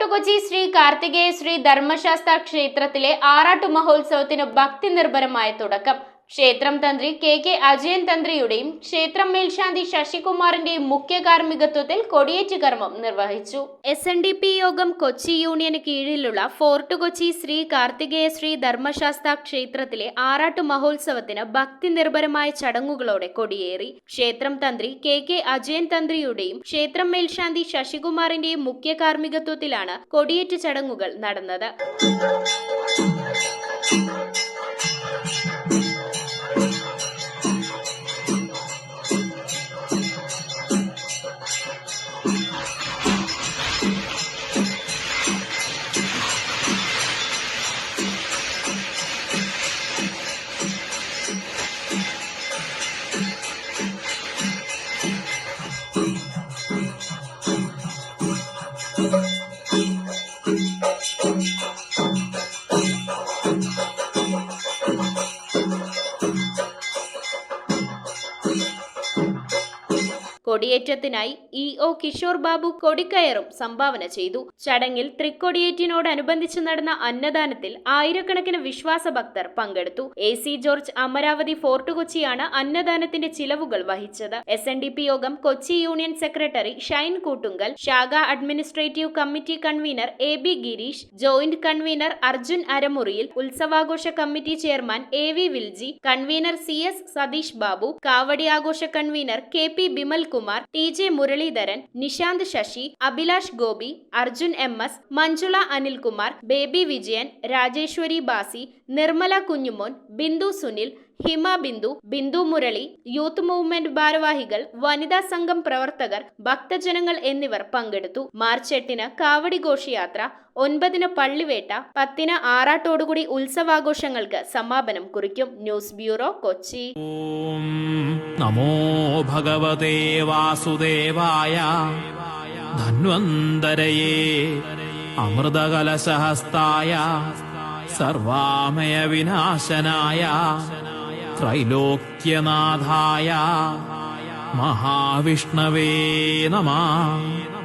Fort Kochi Shri Karthikeya Shri ധർമ്മശാസ്ത്ര ക്ഷേത്രത്തിലെ ആറാട്ടു മഹോത്സവത്തിന് ഭക്തി നിർഭരമായ തുടക്കം. ക്ഷേത്രം തന്ത്രി കെ അജയൻ തന്ത്രിയുടെയും ക്ഷേത്രം മേൽശാന്തി ശശികുമാറിന്റെയും മുഖ്യ കാർമ്മികത്വത്തിൽ കൊടിയേറ്റ് കർമ്മം നിർവഹിച്ചു. SNDP യോഗം കൊച്ചി യൂണിയന് കീഴിലുള്ള ഫോർട്ട് കൊച്ചി ശ്രീ കാർത്തികേയ ശ്രീ ധർമ്മശാസ്ത്ര ക്ഷേത്രത്തിലെ ആറാട്ടു മഹോത്സവത്തിന് ഭക്തി നിർഭരമായ ചടങ്ങുകളോടെ കൊടിയേറി. ക്ഷേത്രം തന്ത്രി കെ അജയൻ തന്ത്രിയുടെയും ക്ഷേത്രം മേൽശാന്തി ശശികുമാറിന്റെയും മുഖ്യ കാർമ്മികത്വത്തിലാണ് കൊടിയേറ്റ് ചടങ്ങുകൾ നടന്നത്. കൊടിയേറ്റത്തിനായി EO കിഷോർ ബാബു കൊടിക്കയറും സംഭാവന ചെയ്തു. ചടങ്ങിൽ തൃക്കൊടിയേറ്റിനോടനുബന്ധിച്ച് നടന്ന അന്നദാനത്തിൽ ആയിരക്കണക്കിന് വിശ്വാസ ഭക്തർ പങ്കെടുത്തു. AC ജോർജ് അമരാവതി ഫോർട്ട് കൊച്ചിയാണ് അന്നദാനത്തിന്റെ ചിലവുകൾ വഹിച്ചത്. SNDP Yogam Kochi union secretary Shine Koottungal, ശാഖ administrative committee convener AB Girish, joint convener Arjun അരമുറിയിൽ, ഉത്സവാഘോഷ committee chairman AV Vilji, convener CS Satheesh Babu, Kavadi ആഘോഷ convener KP Bimal Kumar, TJ Muraleedharan, Nishanth Sasi, Abhilash Gopi, Arjun MS, Manjula Anilkumar, Baby Vijayan, Rajeswari Basi, Nirmala Kunjumon, Bindu Sunil, Hima Bindu, Bindu Murali, youth movement ഭാരവാഹികൾ, വനിതാ സംഘം പ്രവർത്തകർ, ഭക്തജനങ്ങൾ എന്നിവർ പങ്കെടുത്തു. മാർച്ച് 8-ന് കാവടി ഘോഷയാത്ര, 9-ന് പള്ളിവേട്ട, 10-ന് ആറാട്ടോടുകൂടി ഉത്സവാഘോഷങ്ങൾക്ക് സമാപനം കുറിക്കും. News bureau, Kochi. നമോ ഭഗവതേ വാസുദേവായ ധന്വന്തരയേ അമൃതകലശഹസ്തായ സർവാമയ വിനാശനായ ത്രൈലോക്യനാഥായ മഹാവിഷ്ണവേ നമഃ.